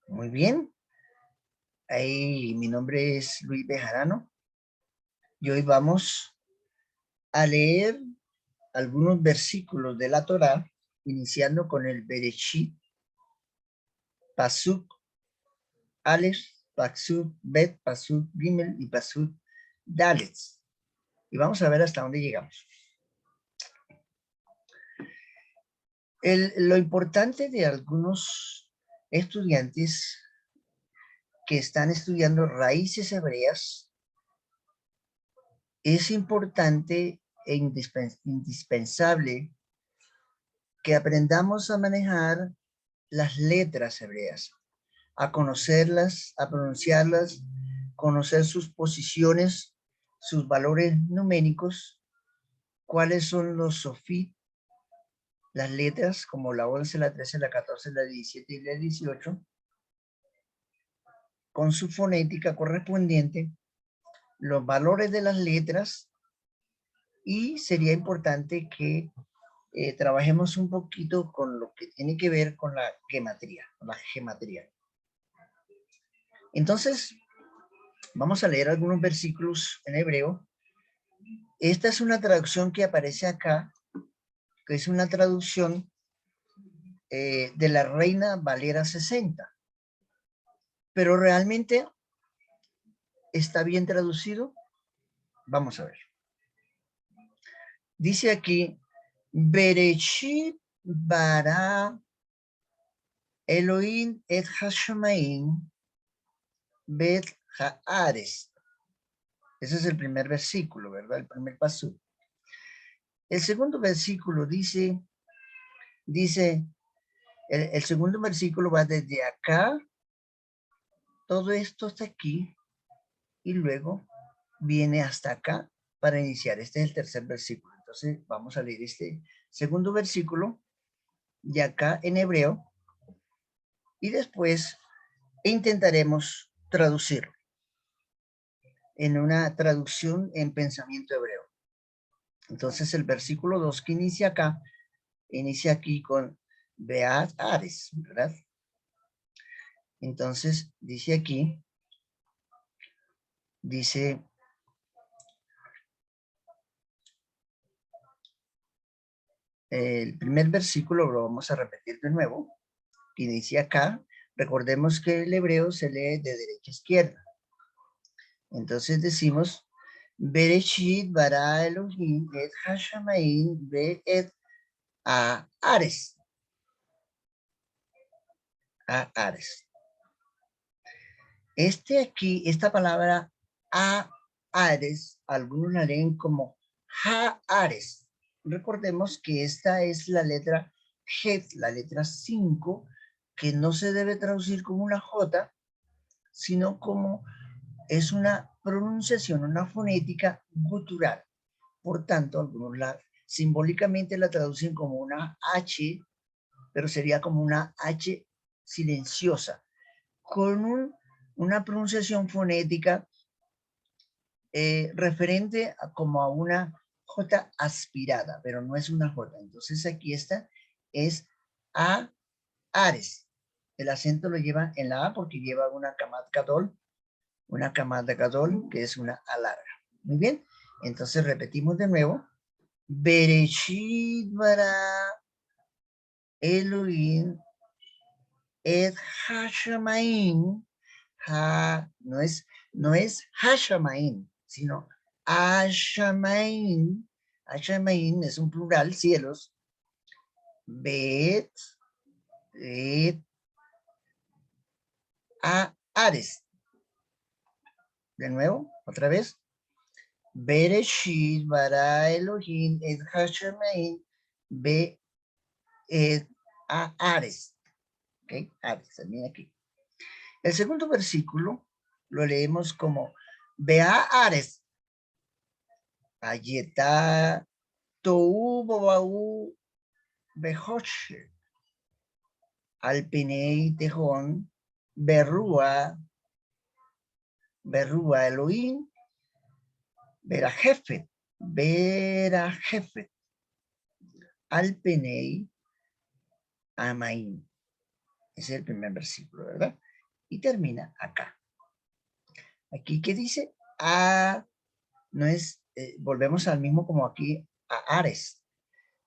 Muy bien. Ahí, mi nombre es Luis Bejarano y hoy vamos a leer algunos versículos de la Torá, iniciando con el Bereshit, Pasuk Aleph, Pasuk Bet, Pasuk Gimel y Pasuk Dalet. Y vamos a ver hasta dónde llegamos. Lo importante de algunos estudiantes que están estudiando raíces hebreas es importante e indispensable que aprendamos a manejar las letras hebreas, a conocerlas, a pronunciarlas, conocer sus posiciones, sus valores numéricos, cuáles son los sofit, las letras como la 11, la 13, la 14, la 17 y la 18, con su fonética correspondiente, los valores de las letras, y sería importante que trabajemos un poquito con lo que tiene que ver con la gematría, Entonces, vamos a leer algunos versículos en hebreo. Esta es una traducción que aparece acá, que es una traducción de la Reina Valera 60. Pero realmente está bien traducido. Vamos a ver. Dice aquí, Bereshit bara Elohim et Hashemayim bet haares. Ese es el primer versículo, ¿verdad? El primer paso. El segundo versículo dice, el segundo versículo va desde acá, todo esto hasta aquí, y luego viene hasta acá para iniciar. Este es el tercer versículo. Entonces vamos a leer este segundo versículo de acá en hebreo y después intentaremos traducirlo en una traducción en pensamiento hebreo. Entonces el versículo 2 que inicia acá, inicia aquí con Beat Ares, ¿verdad? Entonces dice aquí, dice, el primer versículo lo vamos a repetir de nuevo, que inicia acá. Recordemos que el hebreo se lee de derecha a izquierda. Entonces decimos, Bereshit bara Elohim et Hashemayim be'et Ares. Ares. Esta palabra Ares, algunos la leen como Ares. Recordemos que esta es la letra Het, la letra 5, que no se debe traducir como una J, sino como es una pronunciación, una fonética gutural. Por tanto, algunos simbólicamente la traducen como una H, pero sería como una H silenciosa, con una pronunciación fonética referente como a una J aspirada, pero no es una J. Entonces aquí esta es Ares. El acento lo lleva en la A porque lleva una Kamat Gadol, que es una A larga. Muy bien, entonces repetimos de nuevo. Bereshit bara Elohim et Hashemayim. No es Hashemayim, sino Hashemayim. Hashemayim es un plural, cielos. Bet, Ares. De nuevo, otra vez. Bereshit bara Elohim et Hashemayim be et Ares. ¿Ok? Ares, también aquí. El segundo versículo lo leemos como Bea Ares. Ayeta Tou Bobau Behoche. Alpinei Tejón Berrua Elohim Berajefet. Alpenei Amaim. Ese es el primer versículo, ¿verdad? y termina acá. Aquí, ¿qué dice? A, no es, volvemos al mismo como aquí, a Ares.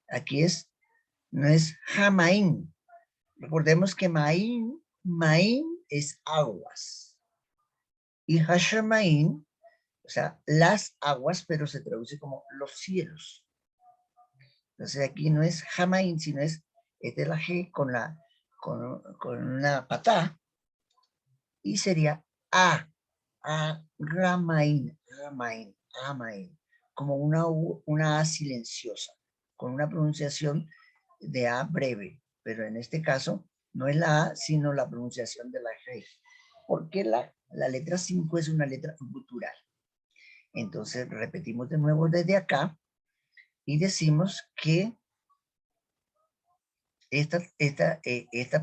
Aquí no es Jamaín. Recordemos que Maín es aguas. Y Hashemaín, o sea, las aguas, pero se traduce como los cielos. Entonces aquí no es Jamaín, sino es la G con una patá. Y sería Ramaín, como una A silenciosa, con una pronunciación de A breve, pero en este caso no es la A, sino la pronunciación de la G, porque la letra 5 es una letra gutural. Entonces repetimos de nuevo desde acá y decimos que esta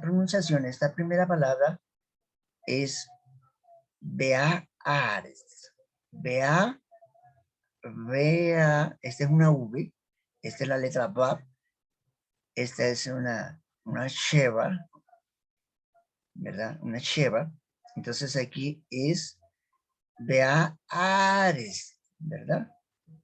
pronunciación, esta primera palabra es Beaares. Esta es una V, esta es la letra Bab, esta es una Sheva, ¿verdad? Una Sheva. Entonces aquí es Beaares, ¿verdad?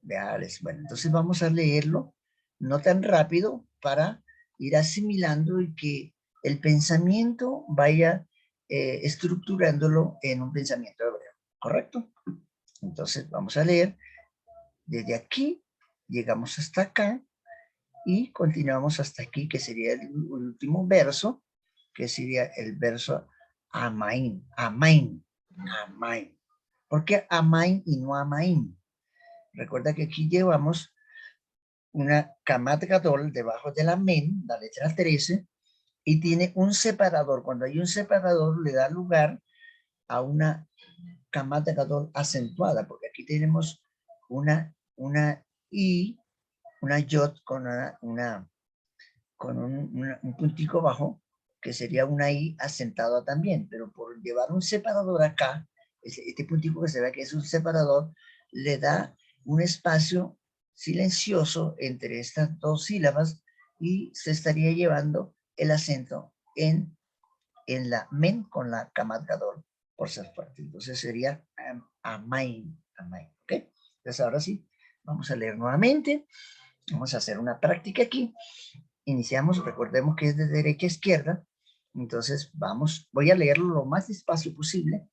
Beaares. Bueno, entonces vamos a leerlo, no tan rápido, para ir asimilando y que el pensamiento vaya estructurándolo en un pensamiento hebreo, ¿correcto? Entonces vamos a leer desde aquí, llegamos hasta acá y continuamos hasta aquí, que sería el último verso, que sería el verso Amain. ¿Por qué Amain y no Amain? Recuerda que aquí llevamos una Kamat Gadol debajo de la Men, la letra 13, y tiene un separador. Cuando hay un separador le da lugar a una Kamat Gadol acentuada, porque aquí tenemos una I, una Yod con un puntico bajo, que sería una I acentada también, pero por llevar un separador acá, este puntico que se ve que es un separador, le da un espacio silencioso entre estas dos sílabas y se estaría llevando el acento en la men con la Kamat Gadol por ser fuerte. Entonces sería Amain, ¿ok? Entonces ahora sí, vamos a leer nuevamente. Vamos a hacer una práctica aquí. Iniciamos, recordemos que es de derecha a izquierda. Entonces voy a leerlo lo más despacio posible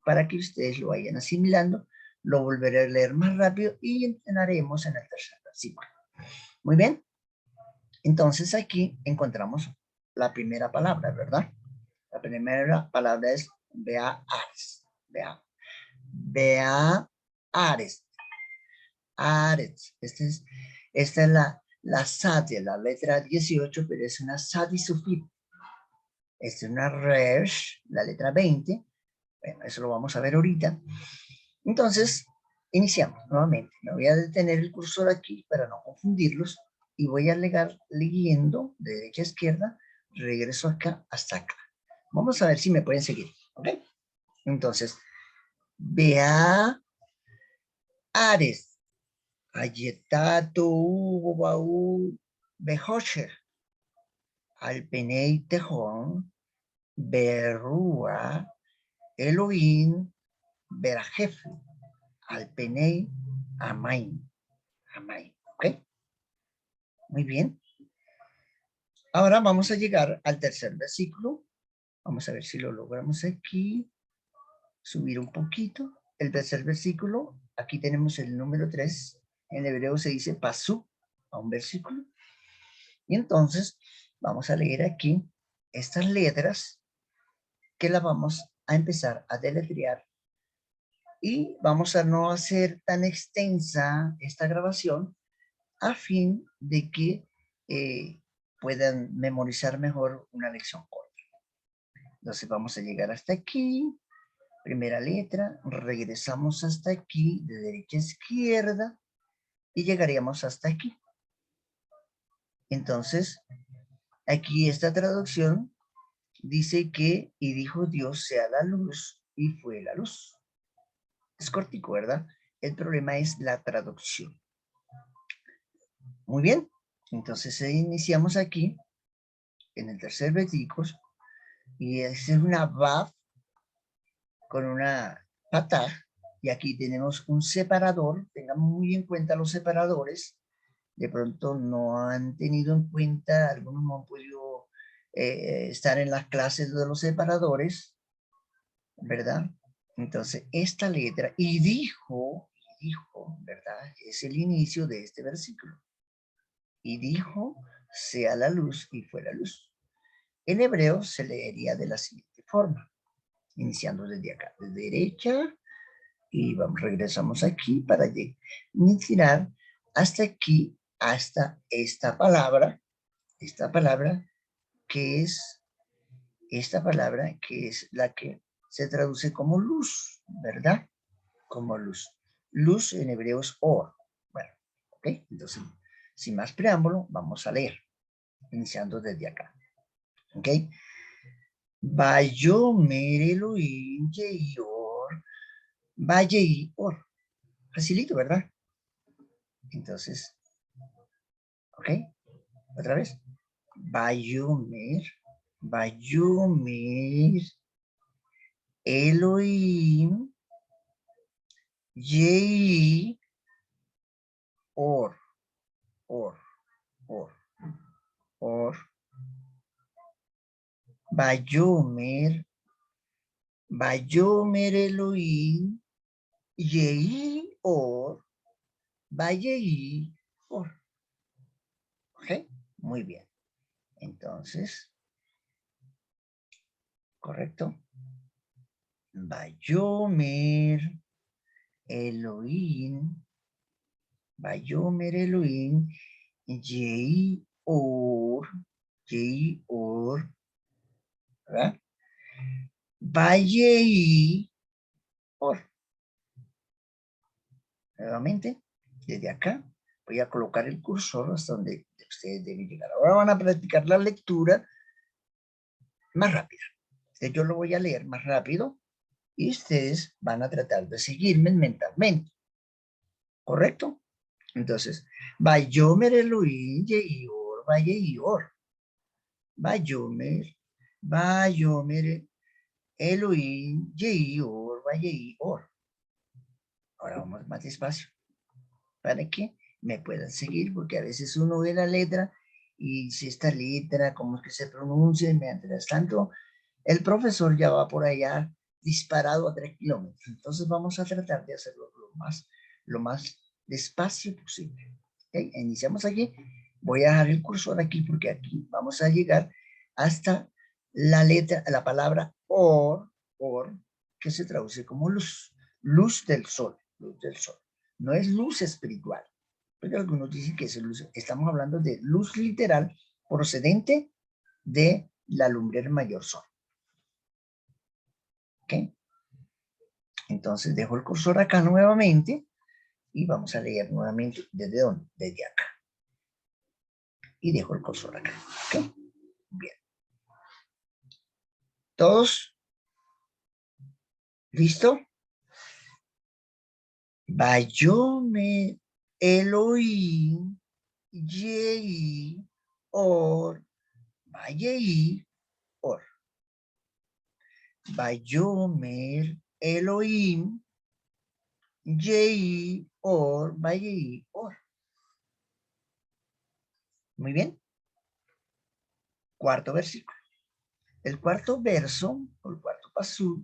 para que ustedes lo vayan asimilando. Lo volveré a leer más rápido y entrenaremos en el tercer versículo. Muy bien. Entonces aquí encontramos la primera palabra, ¿verdad? La primera palabra es Beaares. Beaares. Ares. Esta es la Sade, la letra 18, pero es una Sadi Sufit. Esta es una Resh, la letra 20. Bueno, eso lo vamos a ver ahorita. Entonces, iniciamos nuevamente. Me voy a detener el cursor aquí para no confundirlos y voy a leyendo de derecha a izquierda. Regreso acá hasta acá. Vamos a ver si me pueden seguir, ¿ok? Entonces, vea Ares. Ayetato Bau Behosher. Alpenei Tejón. Berrua. Elohim. Berajef. Alpenei Amain. ¿Ok? Muy bien. Ahora vamos a llegar al tercer versículo. Vamos a ver si lo logramos aquí. Subir un poquito. El tercer versículo, aquí tenemos el número 3. En hebreo se dice pasú a un versículo. Y entonces vamos a leer aquí estas letras que las vamos a empezar a deletrear. Y vamos a no hacer tan extensa esta grabación a fin de que puedan memorizar mejor una lección corta. Entonces vamos a llegar hasta aquí. Primera letra, regresamos hasta aquí, de derecha a izquierda, y llegaríamos hasta aquí. Entonces, aquí esta traducción dice que, y dijo Dios, sea la luz, y fue la luz. Es cortico, ¿verdad? El problema es la traducción. Muy bien, entonces iniciamos aquí, en el tercer versículo, y es una Vav, con una pata. Y aquí tenemos un separador. Tengan muy en cuenta los separadores. De pronto no han tenido en cuenta, algunos no han podido estar en las clases de los separadores, ¿verdad? Entonces, esta letra, y dijo, ¿verdad? Es el inicio de este versículo. Y dijo, sea la luz, y fue la luz. En hebreo se leería de la siguiente forma, iniciando desde acá, de derecha, y vamos, regresamos aquí para tirar hasta aquí, hasta esta palabra que es la que se traduce como luz, ¿verdad? Como luz. Luz en hebreo es or. Bueno, ok, entonces, sin más preámbulo, vamos a leer, iniciando desde acá. Ok. Vayomer Elohim Yehior, Vayehior. Facilito, ¿verdad? Entonces, ok, otra vez. Vayomer Elohim Yehior, or, or, Vayomer Elohim Yehior, Vayehior. ¿Ok? Muy bien. Entonces, ¿correcto? Vayomer Elohim, Yehior, ¿verdad? Vayehior. Nuevamente, desde acá, voy a colocar el cursor hasta donde ustedes deben llegar. Ahora van a practicar la lectura más rápida. Yo lo voy a leer más rápido y ustedes van a tratar de seguirme mentalmente. ¿Correcto? Entonces, Vayomer Elohim Yehior, Vayehior. Vayomer Elohim Yehior, Vayehior. Ahora vamos más despacio para que me puedan seguir, porque a veces uno ve la letra y si esta letra, cómo es que se pronuncia, y mientras tanto, el profesor ya va por allá disparado a 3 kilómetros. Entonces vamos a tratar de hacerlo lo más despacio posible. ¿Okay? Iniciamos aquí. Voy a dejar el cursor aquí porque aquí vamos a llegar hasta la letra, la palabra or, que se traduce como luz, luz del sol, luz del sol. No es luz espiritual, porque algunos dicen que es luz. Estamos hablando de luz literal procedente de la lumbre del mayor sol. ¿Ok? Entonces dejo el cursor acá nuevamente y vamos a leer nuevamente desde dónde, desde acá. Y dejo el cursor acá. ¿Ok? Bien. ¿Todos? ¿Listo? Vayome Elohim Yehi Or Vayehi Or. Vayomer Elohim Yehi Or Vayehi Or. Muy bien. Cuarto versículo. El cuarto verso, o el cuarto pasú,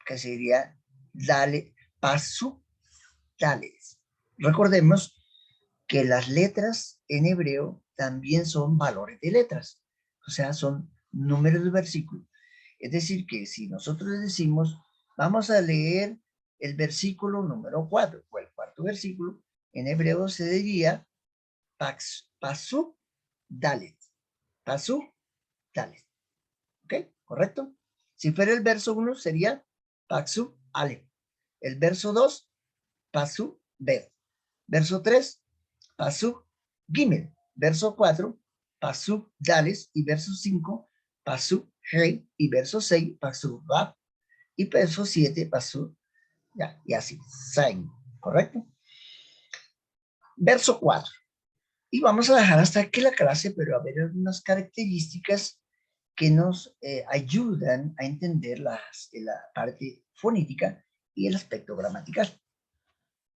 que sería dale, pasú, dales. Recordemos que las letras en hebreo también son valores de letras, o sea, son números de versículo. Es decir, que si nosotros decimos, vamos a leer el versículo número 4, o el cuarto versículo, en hebreo se diría pasú, dalet. Pasú, dalet. ¿Ok? ¿Correcto? Si fuera el verso 1 sería Paxu Ale. El verso 2, Pasu Bet. Verso 3, Pasu Gimel. Verso 4, Pasu Dales. Y verso 5, Pasu Rey. Y verso 6, Pasu Bab. Y verso 7, Pasu, ya, y así, Sain. ¿Correcto? Verso 4. Y vamos a dejar hasta aquí la clase, pero a ver algunas características que nos ayudan a entender la parte fonética y el aspecto gramatical.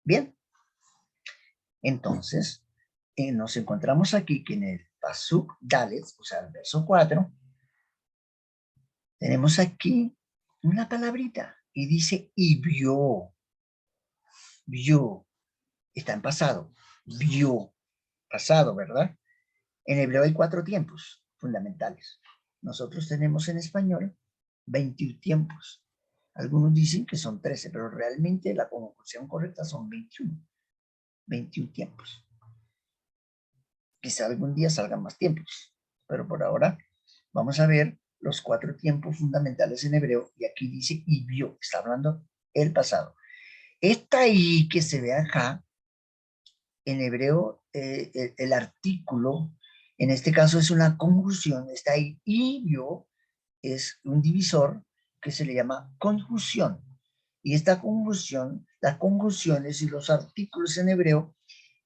Bien, entonces nos encontramos aquí que en el Pasuk Dalet, o sea, el verso 4, tenemos aquí una palabrita y dice y vio, está en pasado, vio, pasado, ¿verdad? En hebreo hay 4 tiempos fundamentales. Nosotros tenemos en español 21 tiempos. Algunos dicen que son 13, pero realmente la conjugación correcta son 21 tiempos. Quizá algún día salgan más tiempos, pero por ahora vamos a ver los 4 tiempos fundamentales en hebreo, y aquí dice y vio, está hablando el pasado. Esta I que se ve acá, en hebreo, el artículo, en este caso es una conjunción, está ahí, y vio, es un divisor que se le llama conjunción. Y esta conjunción, las conjunciones y los artículos en hebreo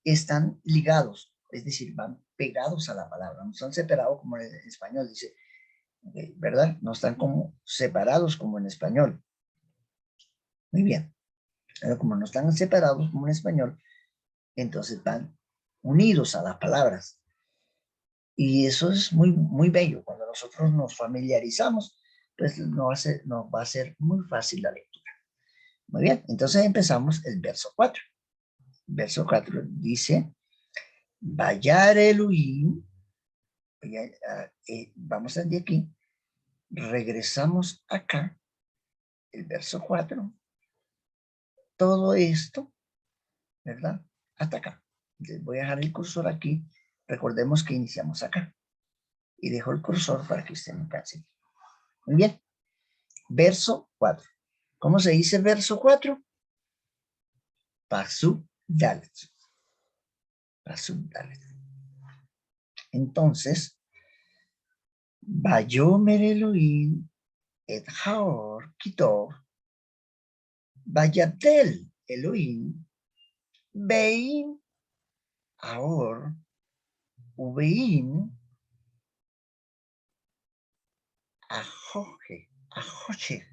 están ligados, es decir, van pegados a la palabra, no están separados como en español, dice, ¿verdad? No están como separados como en español. Muy bien. Pero como no están separados como en español, entonces van unidos a las palabras. Y eso es muy, muy bello. Cuando nosotros nos familiarizamos, pues nos va a ser muy fácil la lectura. Muy bien, entonces empezamos el verso 4. Verso 4 dice, Vayar Elohim, vamos de aquí, regresamos acá, el verso 4, todo esto, ¿verdad? Hasta acá. Entonces voy a dejar el cursor aquí, recordemos que iniciamos acá, y dejo el cursor para que usted me canse. Muy bien, verso 4. ¿Cómo se dice verso 4? Pasuk Dalet. Pasuk Dalet. Entonces, Vayomer Elohim et Haor Kitov, Vayabdel Elohim, Bein Haor, Ubein Ajoje, Ajoche,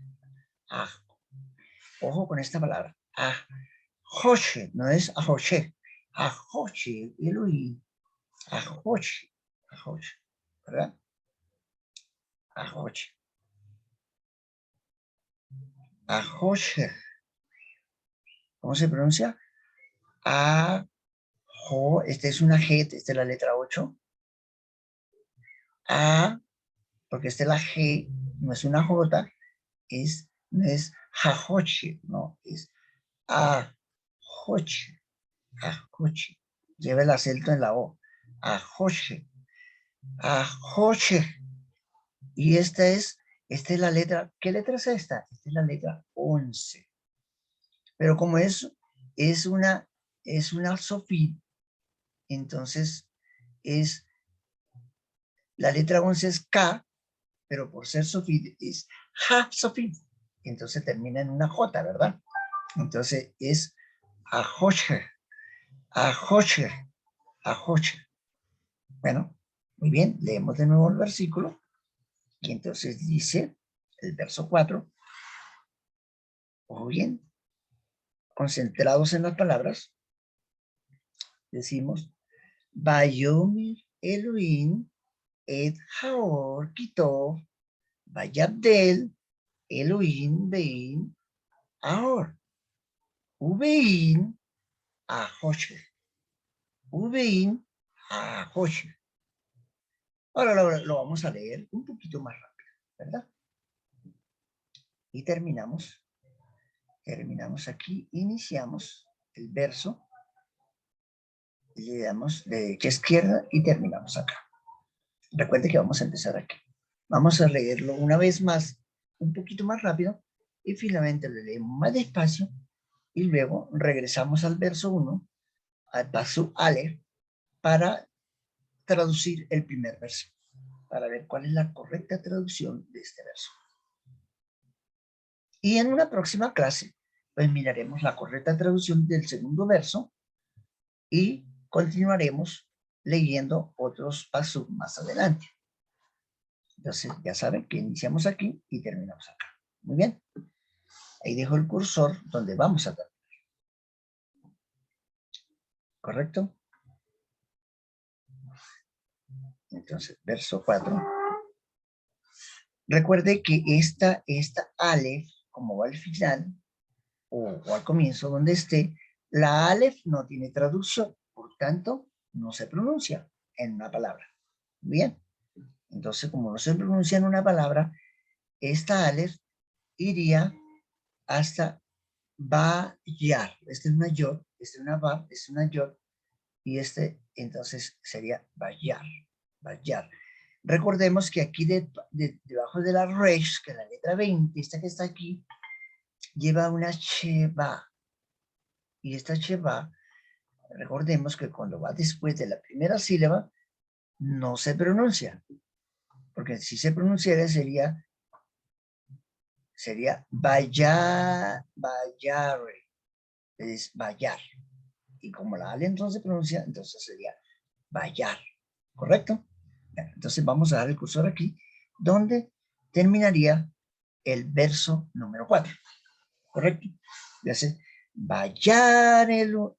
ojo con esta palabra, Ajoche, no es Ajoche, Ajoche Elohim, Ajoche, Ajoche, ¿verdad? Ajoche. Ajoche. ¿Cómo se pronuncia? Jo, esta es una G, esta es la letra 8. Porque esta es la G, no es una J, no es Jajoche, no, es Ajoche, Ajoche. Lleva el acento en la O. Ajoche, Ajoche. Y esta es la letra, ¿qué letra es esta? Esta es la letra 11. Pero como es una sofit, entonces la letra 11 es K, pero por ser sofit es ja sofit. Entonces termina en una J, ¿verdad? Entonces es ajoche, ajoche, ajoche. Bueno, muy bien, leemos de nuevo el versículo. Y entonces dice el verso 4, ojo bien, concentrados en las palabras, decimos, Vayomer Elohim et Haor Kitov, Vayabdel Elohim Bein Ahor, Ubein Ajoche, Ubein Ajoche. Ahora lo vamos a leer un poquito más rápido, ¿verdad? Y terminamos aquí, iniciamos el verso, le damos de derecha a izquierda y terminamos acá. Recuerde que vamos a empezar aquí. Vamos a leerlo una vez más, un poquito más rápido, y finalmente lo leemos más despacio, y luego regresamos al verso 1, al paso Ale, para traducir el primer verso, para ver cuál es la correcta traducción de este verso. Y en una próxima clase, pues miraremos la correcta traducción del segundo verso y continuaremos leyendo otros pasos más adelante. Entonces, ya saben que iniciamos aquí y terminamos acá. Muy bien. Ahí dejo el cursor donde vamos a terminar. ¿Correcto? Entonces, verso 4. Recuerde que esta Aleph, como va al final, o al comienzo, donde esté, la Aleph no tiene traducción, por tanto, no se pronuncia en una palabra. Bien, entonces, como no se pronuncia en una palabra, esta Aleph iría hasta Bayar. Esta es una Yod, esta es una Ba, esta es una Yod, y este entonces sería Bayar. Bayar. Recordemos que aquí debajo de la Resh, que es la letra 20, esta que está aquí, lleva una Sheba. Y esta Sheba, recordemos que cuando va después de la primera sílaba, no se pronuncia. Porque si se pronunciara sería Bayar, Bayare, es Bayar. Y como la Ale entonces se pronuncia, entonces sería Bayar. ¿Correcto? Entonces vamos a dar el cursor aquí, donde terminaría el verso número 4. ¿Correcto? Entonces, Bayar Elohim,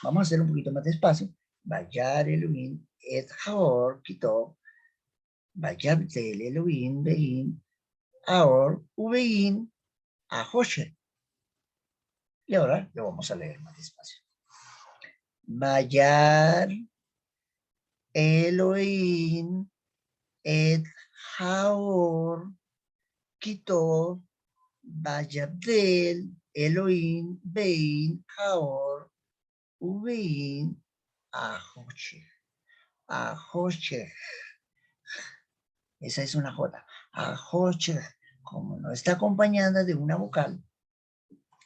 vamos a hacer un poquito más despacio. Bayar Elohim et Haor Kitov, Bayar Tel Elohim Bein Haor Ubein Ahoshe. Y ahora lo vamos a leer más despacio. Bayar Elohim et Haor Kitov, Bayabdel Elohim Bein Haor Ubein Ahoche. Ahoche. Esa es una J. Ahoche. Como no está acompañada de una vocal,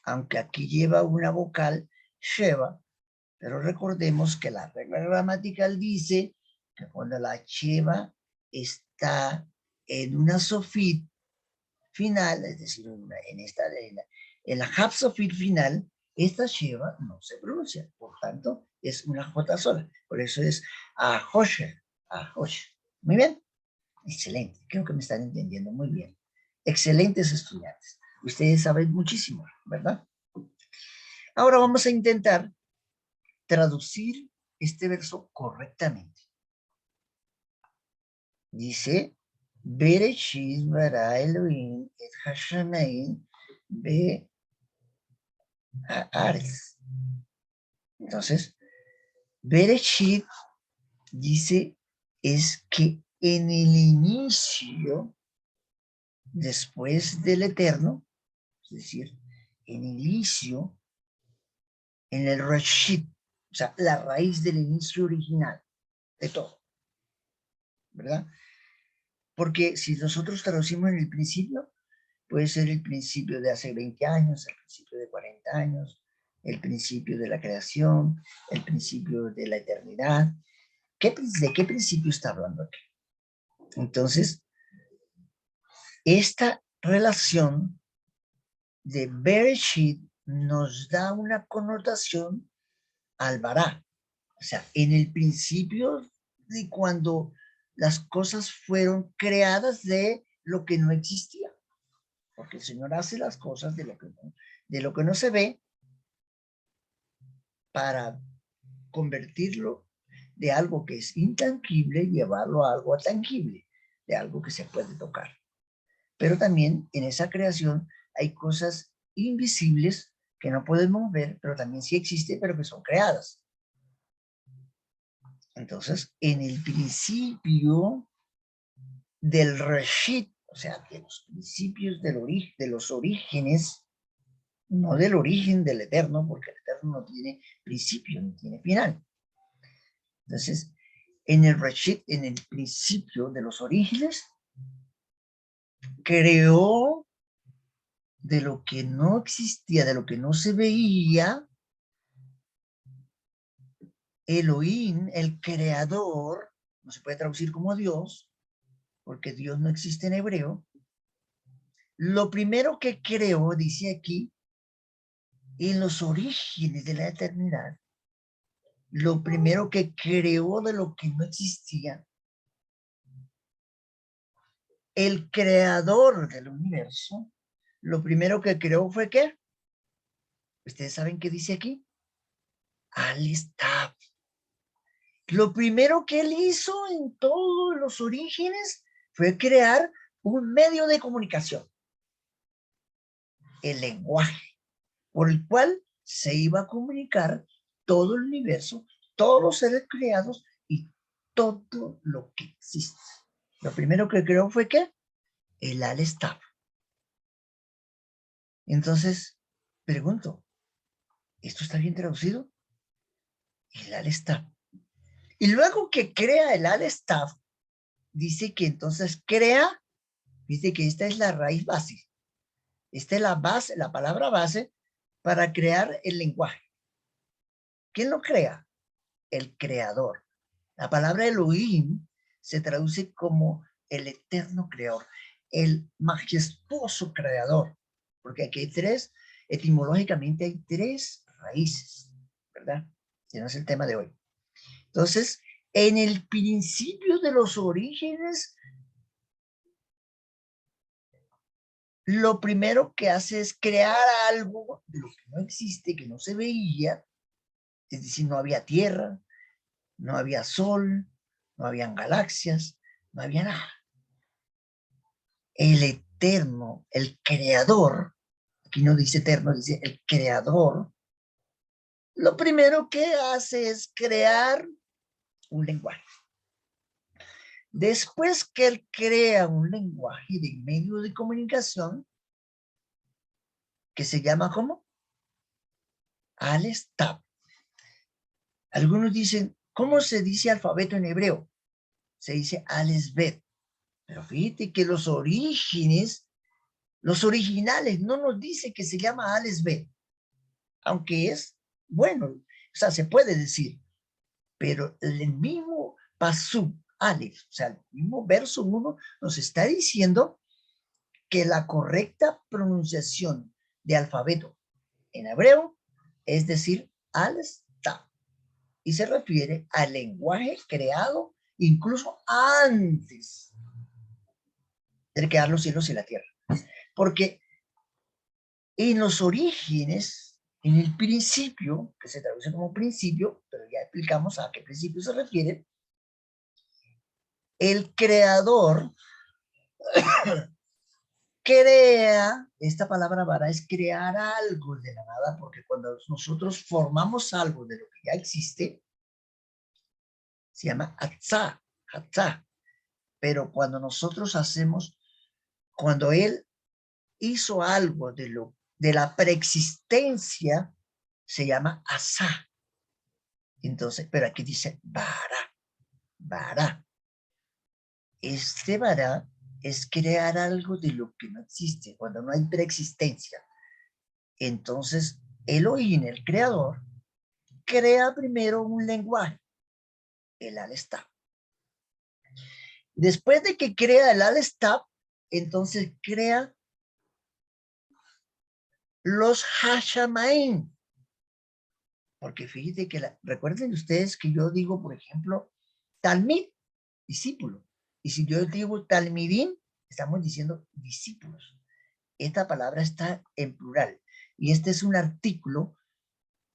aunque aquí lleva una vocal Sheva, pero recordemos que la regla gramatical dice que cuando la Sheva está en una sofit final, es decir, en la hapsofit final, esta Sheva no se pronuncia, por tanto, es una J sola. Por eso es Ahoshe, Ahoshe. Muy bien, excelente. Creo que me están entendiendo muy bien. Excelentes estudiantes. Ustedes saben muchísimo, ¿verdad? Ahora vamos a intentar traducir este verso correctamente. Dice, Bereshit bara Elohim et hashamayim be haaretz. Entonces, Bereshit dice es que en el inicio, después del eterno, es decir, en el inicio, en el Rashid, o sea, la raíz del inicio original de todo, ¿verdad? Porque si nosotros traducimos en el principio, puede ser el principio de hace 20 años, el principio de 40 años, el principio de la creación, el principio de la eternidad. ¿De qué principio está hablando aquí? Entonces, esta relación de Bereshit nos da una connotación al Bará. O sea, en el principio de cuando las cosas fueron creadas de lo que no existía. Porque el Señor hace las cosas de lo que no se ve para convertirlo de algo que es intangible y llevarlo a algo tangible, de algo que se puede tocar. Pero también en esa creación hay cosas invisibles que no podemos ver, pero también sí existen, pero que son creadas. Entonces, en el principio del Reshit, o sea, de los principios de los orígenes, no del origen del eterno, porque el eterno no tiene principio, no tiene final. Entonces, en el Reshit, en el principio de los orígenes, creó de lo que no existía, de lo que no se veía, Elohim, el creador, no se puede traducir como Dios, porque Dios no existe en hebreo. Lo primero que creó, dice aquí, en los orígenes de la eternidad, lo primero que creó de lo que no existía, el creador del universo, Lo primero que creó fue ¿qué? ¿Ustedes saben qué dice aquí? Al-Istab. Lo primero que él hizo en todos los orígenes fue crear un medio de comunicación, el lenguaje, por el cual se iba a comunicar todo el universo, todos los seres creados y todo lo que existe. Lo primero que creó fue ¿qué? El Al-Istab. Entonces, pregunto, ¿esto está bien traducido? El Al-Istab. Y luego que crea el Al-Istab, dice que entonces crea, dice que esta es la raíz base. Esta es la base, la palabra base para crear el lenguaje. ¿Quién lo crea? El creador. La palabra Elohim se traduce como el eterno creador, el majestuoso creador, porque aquí hay tres, etimológicamente hay tres raíces, ¿verdad? Que no es el tema de hoy. Entonces, en el principio de los orígenes, lo primero que hace es crear algo de lo que no existe, que no se veía, es decir, no había tierra, no había sol, no habían galaxias, no había nada. El eterno, el creador, aquí no dice eterno, dice el creador, lo primero que hace es crear un lenguaje. Después que él crea un lenguaje de medio de comunicación, que se llama ¿cómo? Al-Istab. Algunos dicen, ¿cómo se dice alfabeto en hebreo? Se dice Aleph-Bet. Pero fíjate que los orígenes, los originales, no nos dice que se llama Aleph-Bet. Aunque es bueno, o sea, se puede decir. Pero el mismo pasú, Aleph, o sea, el mismo verso 1 nos está diciendo que la correcta pronunciación de alfabeto en hebreo es decir, Al-Istab. Y se refiere al lenguaje creado incluso antes de crear los cielos y la tierra. Porque en los orígenes, en el principio, que se traduce como principio, pero ya explicamos a qué principio se refiere, el creador crea, esta palabra bara es crear algo de la nada, porque cuando nosotros formamos algo de lo que ya existe, se llama atzá, atzá. Pero cuando nosotros hacemos, cuando él hizo algo de la preexistencia, se llama asá. Entonces, pero aquí dice bara, bara. Este bara es crear algo de lo que no existe, cuando no hay preexistencia. Entonces, Elohim, el creador, crea primero un lenguaje, el Al-Istab. Después de que crea el Al-Istab, entonces crea los Hashamaim. Porque fíjate que, recuerden ustedes que yo digo, por ejemplo, Talmid, discípulo. Y si yo digo Talmidim, estamos diciendo discípulos. Esta palabra está en plural. Y este es un artículo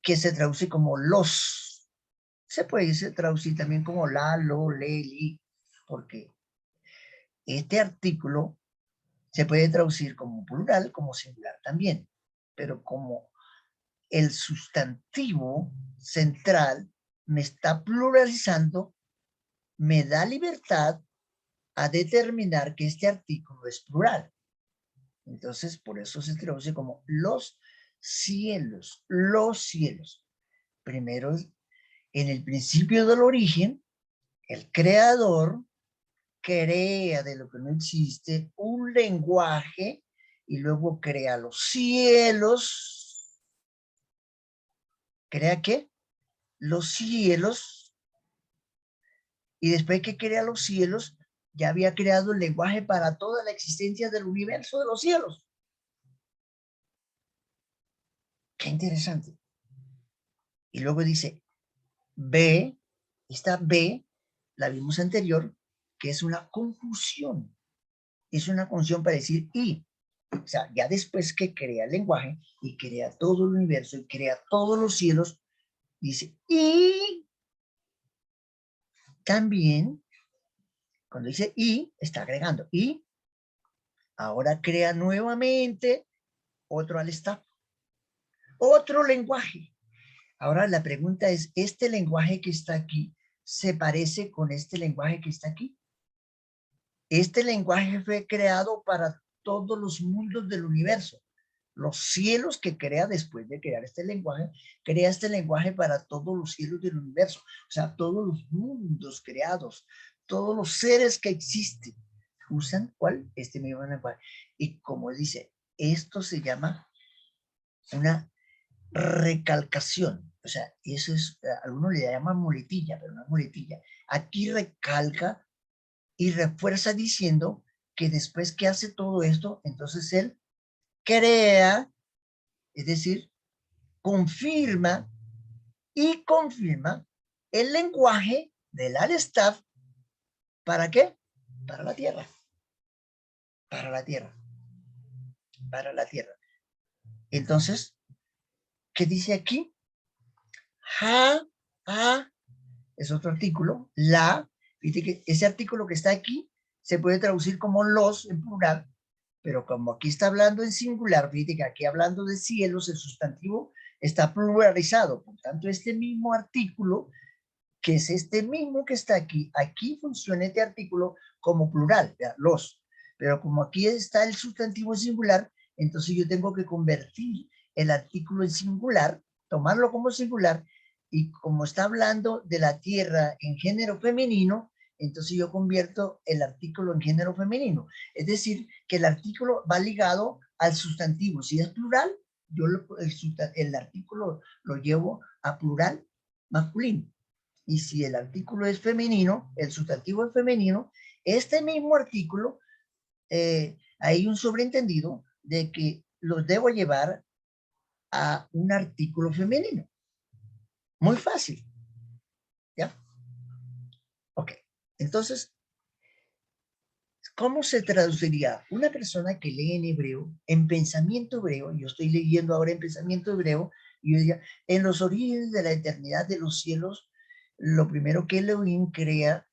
que se traduce como los. Se puede traducir también como la, lo, le, li, porque este artículo se puede traducir como plural, como singular también. Pero como el sustantivo central me está pluralizando, me da libertad a determinar que este artículo es plural. Entonces, por eso se traduce como los cielos, los cielos. Primero, en el principio del origen, el creador crea de lo que no existe un lenguaje y luego crea los cielos. ¿Crea qué? Los cielos. Y después que crea los cielos, ya había creado el lenguaje para toda la existencia del universo de los cielos. Qué interesante. Y luego dice, B, esta B, la vimos anterior, que es una conjunción. Es una conjunción para decir y. O sea, ya después que crea el lenguaje y crea todo el universo y crea todos los cielos, dice, y también, cuando dice y, está agregando, y ahora crea nuevamente otro al-staff, otro lenguaje. Ahora la pregunta es, ¿este lenguaje que está aquí se parece con este lenguaje que está aquí? Este lenguaje fue creado para todos los mundos del universo. Los cielos que crea después de crear este lenguaje, crea este lenguaje para todos los cielos del universo. O sea, todos los mundos creados, todos los seres que existen, usan ¿cuál? Este mismo lenguaje. Y como dice, esto se llama una recalcación. O sea, eso es, algunos le llaman muletilla, pero no es muletilla. Aquí recalca y refuerza diciendo que después que hace todo esto, entonces él crea, es decir, confirma y confirma el lenguaje del al-staff. ¿Para qué? Para la Tierra. Para la Tierra. Para la Tierra. Entonces, ¿qué dice aquí? Ja, a, es otro artículo. La, fíjate que ese artículo que está aquí se puede traducir como los en plural, pero como aquí está hablando en singular, fíjate que aquí hablando de cielos, el sustantivo está pluralizado. Por tanto, este mismo artículo, que es este mismo que está aquí, aquí funciona este artículo como plural, ¿ya? Los. Pero como aquí está el sustantivo en singular, entonces yo tengo que convertir el artículo en singular, tomarlo como singular, y como está hablando de la tierra en género femenino, entonces yo convierto el artículo en género femenino. Es decir, que el artículo va ligado al sustantivo. Si es plural, yo el artículo lo llevo a plural masculino. Y si el artículo es femenino, el sustantivo es femenino, este mismo artículo, hay un sobreentendido de que los debo llevar a un artículo femenino. Muy fácil. ¿Ya? Ok. Entonces, ¿cómo se traduciría una persona que lee en hebreo, en pensamiento hebreo? Yo estoy leyendo ahora en pensamiento hebreo, y yo diría, en los orígenes de la eternidad de los cielos, lo primero que Elohim crea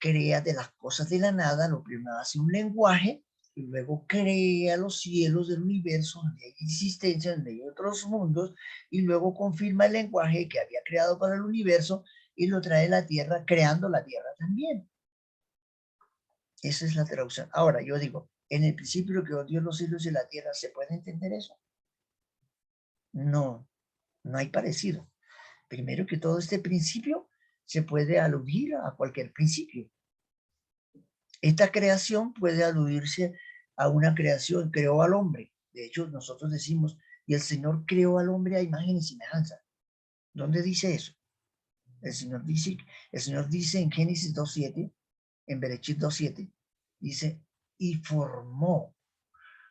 de las cosas de la nada, lo primero hace un lenguaje, y luego crea los cielos del universo, donde hay existencia, donde hay otros mundos, y luego confirma el lenguaje que había creado para el universo, y lo trae a la tierra, creando la tierra también. Esa es la traducción. Ahora, yo digo, en el principio que Dios los cielos y la tierra, ¿se puede entender eso? No, no hay parecido. Primero que todo, este principio se puede aludir a cualquier principio. Esta creación puede aludirse a una creación, creó al hombre. De hecho, nosotros decimos, y el Señor creó al hombre a imagen y semejanza. ¿Dónde dice eso? El Señor dice en Génesis 2.7, en Berechit 2.7, dice, y formó.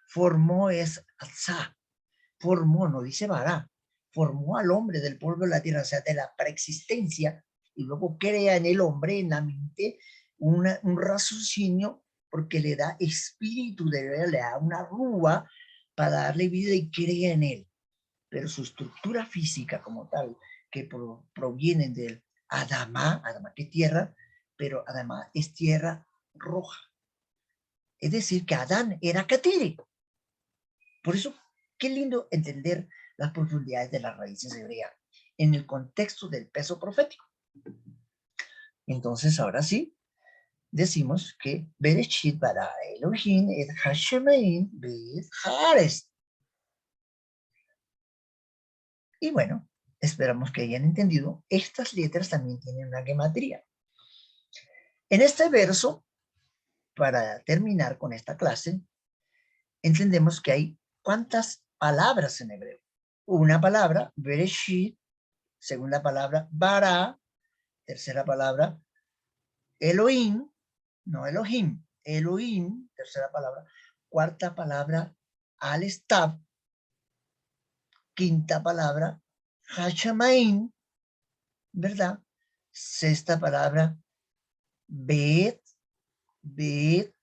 Formó es Atzá. Formó, no dice Bará. Formó al hombre del polvo de la tierra, o sea, de la preexistencia, y luego crea en el hombre, en la mente, un raciocinio, porque le da espíritu de vida, le da una rúa para darle vida y crea en él. Pero su estructura física como tal, que proviene del Adamá, Adamá que es tierra, pero Adamá es tierra roja. Es decir, que Adán era catire. Por eso, qué lindo entender las profundidades de las raíces hebreas en el contexto del peso profético. Entonces, ahora sí, decimos que Bereshit bara Elohim et Hashemein bet Haaretz. Y bueno, esperamos que hayan entendido. Estas letras también tienen una gematría. En este verso, para terminar con esta clase, entendemos que hay ¿cuántas palabras en hebreo? Una palabra, Bereshit, segunda palabra, bara, tercera palabra, Elohim, no Elohim, Elohim, tercera palabra, cuarta palabra, al-stav, quinta palabra, Hashamain, ¿verdad? Sexta palabra, Bet, Bet,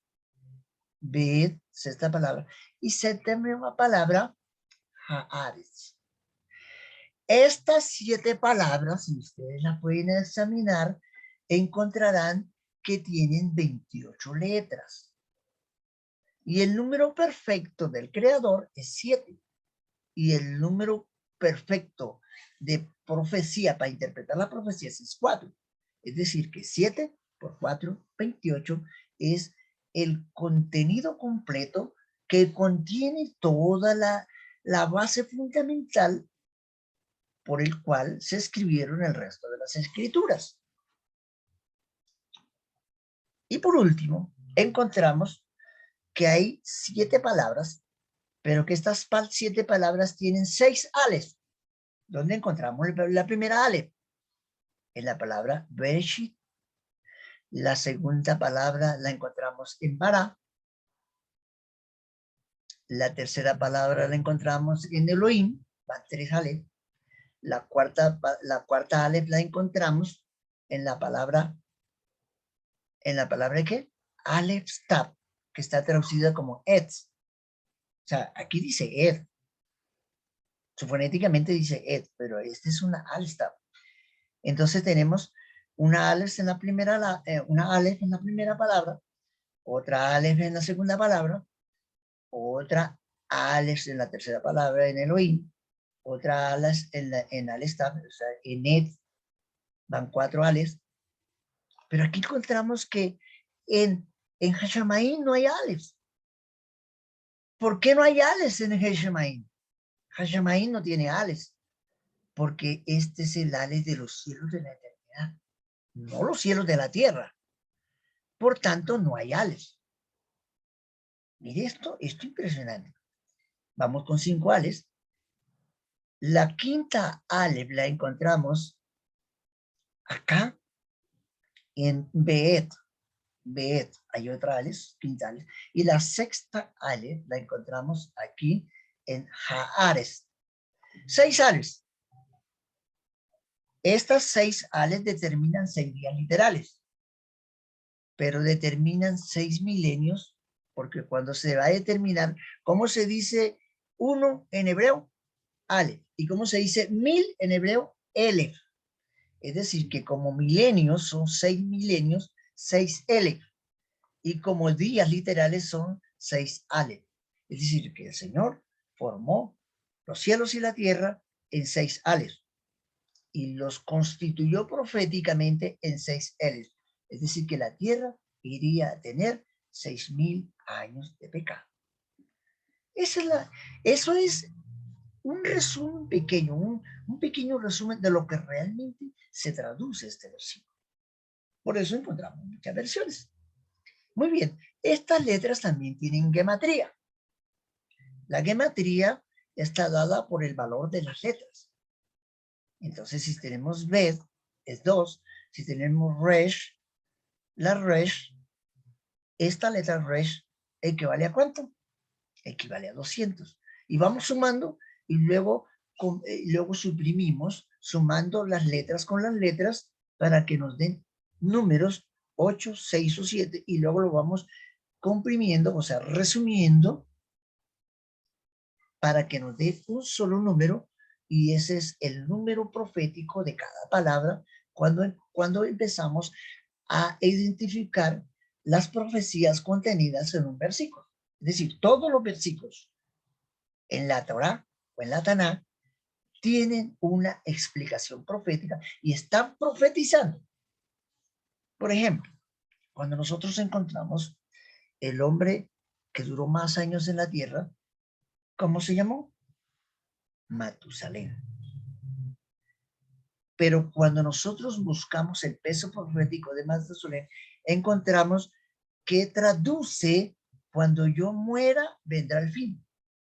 Bet, sexta palabra. Y séptima palabra, Haaretz. Estas 7 palabras, si ustedes las pueden examinar, encontrarán que tienen 28 letras. Y el número perfecto del creador es 7. Y el número perfecto de profecía para interpretar la profecía es 4. Es decir, que 7 por 4, 28, es el contenido completo que contiene toda la base fundamental por el cual se escribieron el resto de las escrituras. Y por último, encontramos que hay 7 palabras, pero que estas 7 palabras tienen 6 ales. ¿Dónde encontramos la primera ale? En la palabra Bereshit. La segunda palabra la encontramos en Bará. La tercera palabra la encontramos en Elohim. Van 3 ale. La cuarta ale la encontramos en la palabra ¿qué? Aleph Stab, que está traducida como Etz. O sea, aquí dice Ed. Fonéticamente dice Ed, pero este es una Aleph Stab. Entonces tenemos una Aleph en la primera, una Aleph en la primera palabra, otra Aleph en la segunda palabra, otra Aleph en la tercera palabra en Elohim, otra Aleph en Aleph Stab, o sea, en Ed, van 4 Aleph. Pero aquí encontramos que en Hashemaín no hay Aleph. ¿Por qué no hay Aleph en Hashemaín? Hashemaín no tiene Aleph, porque este es el Aleph de los cielos de la eternidad, no los cielos de la tierra. Por tanto, no hay Aleph. Mire esto impresionante. Vamos con 5 Aleph. La quinta Aleph la encontramos acá en Beet. Beet, hay otra Aleph, quinta Aleph. Y la sexta Aleph la encontramos aquí en Haaretz. 6 Aleph. Estas 6 Aleph determinan 6 días literales, pero determinan 6 milenios, porque cuando se va a determinar, ¿cómo se dice 1 en hebreo? Aleph. ¿Y cómo se dice 1000 en hebreo? Elef. Es decir, que como milenios son 6 milenios, 6 Elef. Y como días literales son 6 Aleph. Es decir, que el Señor formó los cielos y la tierra en 6 Aleph y los constituyó proféticamente en 6 Elef. Es decir, que la tierra iría a tener 6000 años de pecado. Eso es un resumen pequeño, un pequeño resumen de lo que realmente se traduce este versículo. Por eso encontramos muchas versiones. Muy bien, estas letras también tienen gematría. La gematría está dada por el valor de las letras. Entonces, si tenemos Bet, es 2. Si tenemos Resh, la Resh, esta letra Resh equivale a ¿cuánto? Equivale a 200. Y vamos sumando y luego suprimimos, sumando las letras con las letras para que nos den números 8, 6 o 7 y luego lo vamos comprimiendo, o sea, resumiendo para que nos dé un solo número y ese es el número profético de cada palabra cuando empezamos a identificar las profecías contenidas en un versículo. Es decir, todos los versículos en la Torá o en la Taná tienen una explicación profética y están profetizando. Por ejemplo, cuando nosotros encontramos el hombre que duró más años en la tierra, ¿cómo se llamó? Matusalén. Pero cuando nosotros buscamos el peso profético de Matusalén, encontramos que traduce: cuando yo muera, vendrá el fin.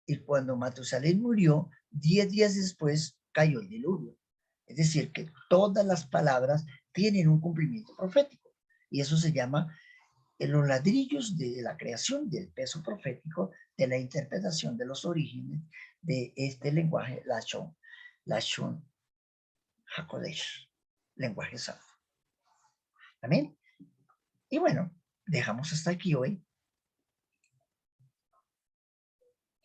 Y cuando Matusalén murió, 10 días después cayó el diluvio. Es decir, que todas las palabras tienen un cumplimiento profético. Y eso se llama en los ladrillos de la creación del peso profético, de la interpretación de los orígenes de este lenguaje, Lashon HaKodesh, lenguaje santo. Amén. Y bueno, dejamos hasta aquí hoy.